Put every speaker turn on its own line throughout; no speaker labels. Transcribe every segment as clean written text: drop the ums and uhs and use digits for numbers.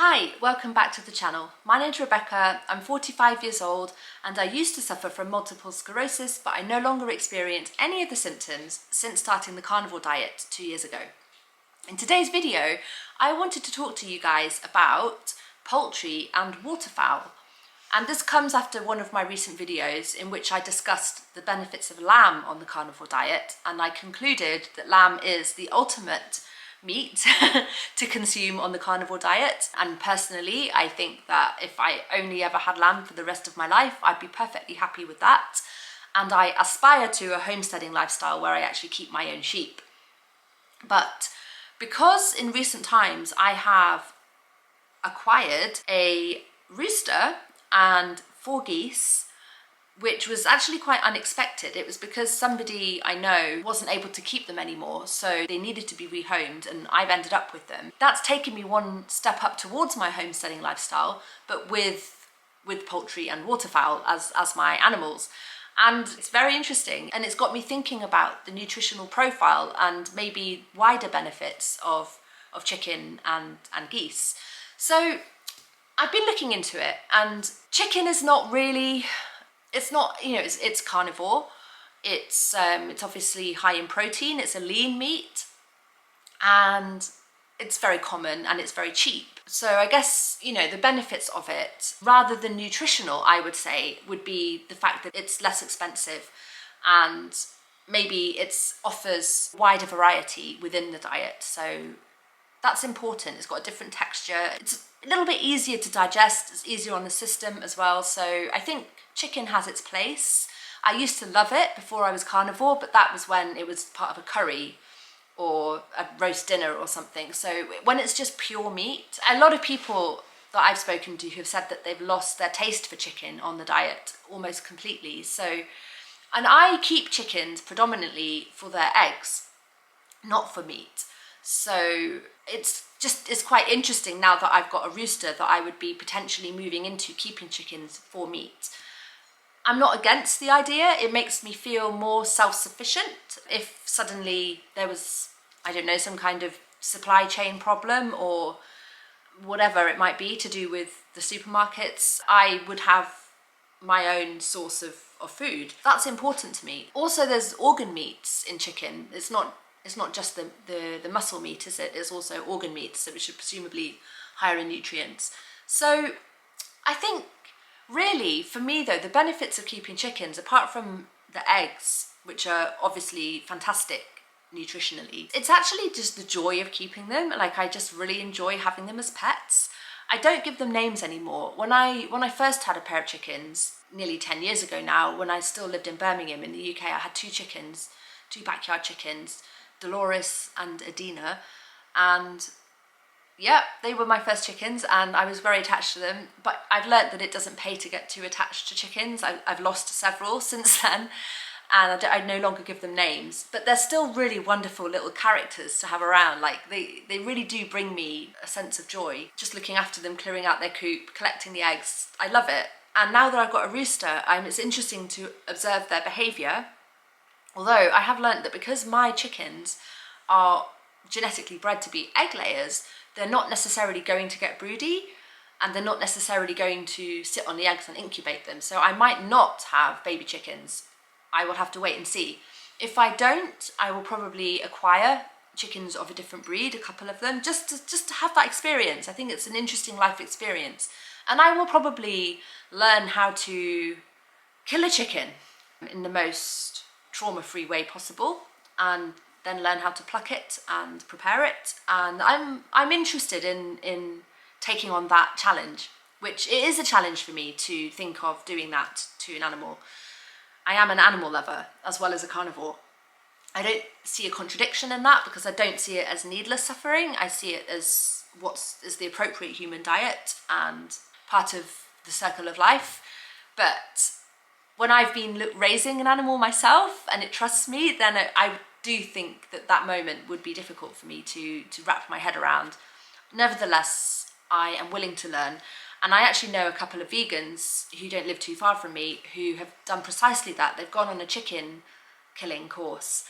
Hi, welcome back to the channel. My name's Rebecca, I'm 45 years old and I used to suffer from multiple sclerosis, but I no longer experience any of the symptoms since starting the carnivore diet 2 years ago. In today's video, I wanted to talk to you guys about poultry and waterfowl. And this comes after one of my recent videos in which I discussed the benefits of lamb on the carnivore diet, and I concluded that lamb is the ultimate meat to consume on the carnivore diet. And personally, I think that if I only ever had lamb for the rest of my life, I'd be perfectly happy with that. And I aspire to a homesteading lifestyle where I actually keep my own sheep. But because in recent times I have acquired a rooster and 4 geese, which was actually quite unexpected. It was because somebody I know wasn't able to keep them anymore, so they needed to be rehomed, and I've ended up with them. That's taken me one step up towards my homesteading lifestyle, but with poultry and waterfowl as my animals. And it's very interesting, and it's got me thinking about the nutritional profile and maybe wider benefits of chicken and geese. So I've been looking into it, and chicken is not really, it's carnivore. It's obviously high in protein. It's a lean meat, and it's very common and it's very cheap. So I guess, the benefits of it, rather than nutritional, I would say, would be the fact that it's less expensive and maybe it offers wider variety within the diet. So that's important. It's got a different texture. It's a little bit easier to digest. It's easier on the system as well. So I think chicken has its place. I used to love it before I was carnivore, but that was when it was part of a curry or a roast dinner or something. So when it's just pure meat, a lot of people that I've spoken to have said that they've lost their taste for chicken on the diet almost completely. So, and I keep chickens predominantly for their eggs, not for meat. So it's quite interesting now that I've got a rooster that I would be potentially moving into keeping chickens for meat. I'm not against the idea. It makes me feel more self-sufficient. If suddenly there was, I don't know, some kind of supply chain problem or whatever it might be to do with the supermarkets, I would have my own source of food. That's important to me. Also, there's organ meats in chicken. It's not just the muscle meat, is it? It's also organ meat, so which are presumably higher in nutrients. So I think really, for me though, the benefits of keeping chickens, apart from the eggs, which are obviously fantastic nutritionally, it's actually just the joy of keeping them. Like, I just really enjoy having them as pets. I don't give them names anymore. When I first had a pair of chickens, nearly 10 years ago now, when I still lived in Birmingham in the UK, I had 2 chickens, 2 backyard chickens, Dolores and Adina, and yeah, they were my first chickens and I was very attached to them. But I've learnt that it doesn't pay to get too attached to chickens. I've lost several since then, and I no longer give them names, but they're still really wonderful little characters to have around. Like, they really do bring me a sense of joy, just looking after them, clearing out their coop, collecting the eggs. I love it. And now that I've got a rooster, it's interesting to observe their behaviour. Although I have learnt that because my chickens are genetically bred to be egg layers, they're not necessarily going to get broody, and they're not necessarily going to sit on the eggs and incubate them. So I might not have baby chickens. I will have to wait and see. If I don't, I will probably acquire chickens of a different breed, a couple of them, just to have that experience. I think it's an interesting life experience. And I will probably learn how to kill a chicken in the most trauma-free way possible, and then learn how to pluck it and prepare it. And I'm interested in taking on that challenge, which it is a challenge for me to think of doing that to an animal. I am an animal lover as well as a carnivore. I don't see a contradiction in that, because I don't see it as needless suffering. I see it as is the appropriate human diet and part of the circle of life. But when I've been raising an animal myself and it trusts me, then I do think that moment would be difficult for me to wrap my head around. Nevertheless, I am willing to learn. And I actually know a couple of vegans who don't live too far from me who have done precisely that. They've gone on a chicken killing course.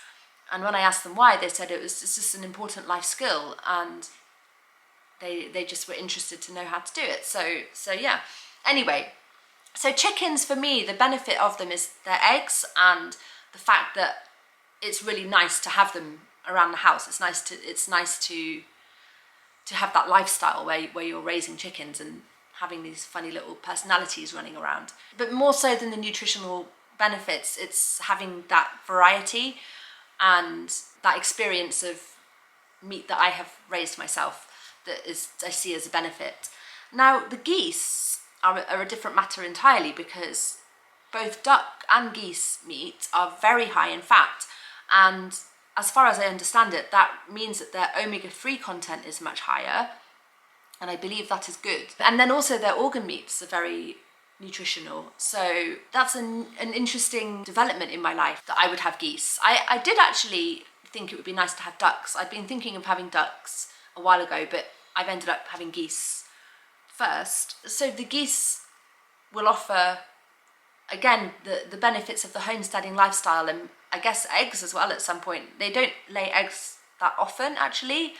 And when I asked them why, they said it's just an important life skill. And they just were interested to know how to do it. So yeah. Anyway, so chickens, for me, the benefit of them is their eggs and the fact that it's really nice to have them around the house. It's nice to have that lifestyle where you're raising chickens and having these funny little personalities running around. But more so than the nutritional benefits, it's having that variety and that experience of meat that I have raised myself that I see as a benefit. Now, the geese are a different matter entirely, because both duck and geese meat are very high in fat, and as far as I understand it, that means that their omega-3 content is much higher, and I believe that is good. And then also their organ meats are very nutritional, so that's an interesting development in my life, that I would have geese. I did actually think it would be nice to have ducks. I'd been thinking of having ducks a while ago, but I've ended up having geese first. So the geese will offer, again, the benefits of the homesteading lifestyle, and I guess eggs as well at some point. They don't lay eggs that often, actually,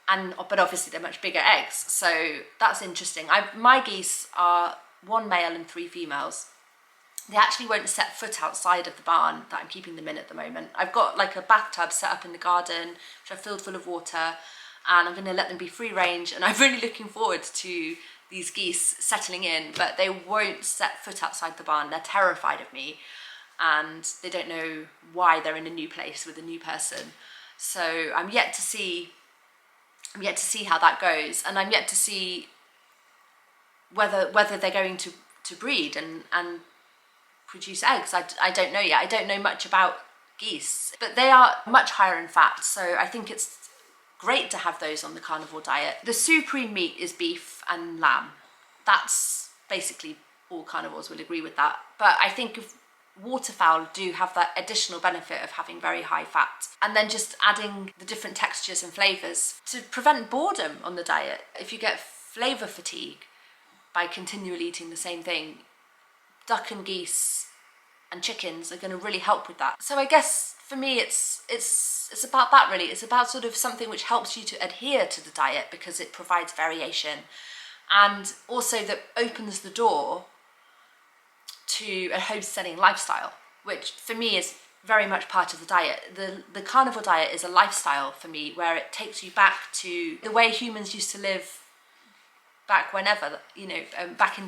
but obviously they're much bigger eggs, so that's interesting. My geese are 1 male and 3 females. They actually won't set foot outside of the barn that I'm keeping them in at the moment. I've got like a bathtub set up in the garden, which I've filled full of water, and I'm going to let them be free range, and I'm really looking forward to these geese settling in, but they won't set foot outside the barn. They're terrified of me, and they don't know why they're in a new place with a new person. So I'm yet to see how that goes, and I'm yet to see whether they're going to breed and produce eggs. I don't know yet. I don't know much about geese, but they are much higher in fat, so I think it's great to have those on the carnivore diet. The supreme meat is beef and lamb. That's basically all carnivores will agree with that. But I think if waterfowl do have that additional benefit of having very high fat, and then just adding the different textures and flavours to prevent boredom on the diet. If you get flavour fatigue by continually eating the same thing, duck and geese and chickens are going to really help with that. So I guess for me it's about that, really. It's about sort of something which helps you to adhere to the diet because it provides variation, and also that opens the door to a homesteading lifestyle, which for me is very much part of the diet. The carnivore diet is a lifestyle for me, where it takes you back to the way humans used to live back whenever, back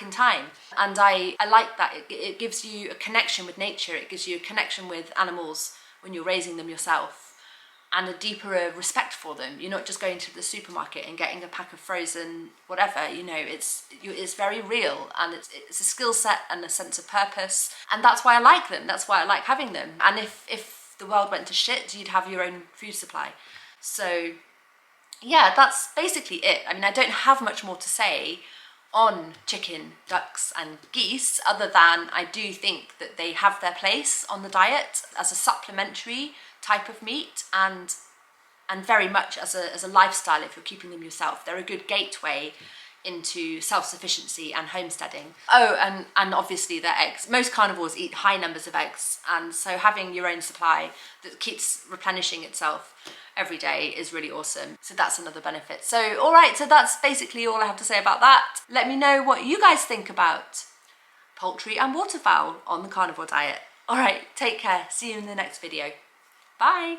in time. And I like that. It gives you a connection with nature. It gives you a connection with animals when you're raising them yourself, and a deeper respect for them. You're not just going to the supermarket and getting a pack of frozen whatever, it's very real, and it's a skill set and a sense of purpose, and that's why I like them. That's why I like having them. And if the world went to shit, you'd have your own food supply. So yeah, that's basically it. I mean, I don't have much more to say on chicken, ducks and geese, other than I do think that they have their place on the diet as a supplementary type of meat, and very much as a lifestyle if you're keeping them yourself. They're a good gateway into self-sufficiency and homesteading. Oh, and obviously their eggs. Most carnivores eat high numbers of eggs, and so having your own supply that keeps replenishing itself every day is really awesome. So that's another benefit. So all right, so that's basically all I have to say about that. Let me know what you guys think about poultry and waterfowl on the carnivore diet. All right, take care. See you in the next video. Bye.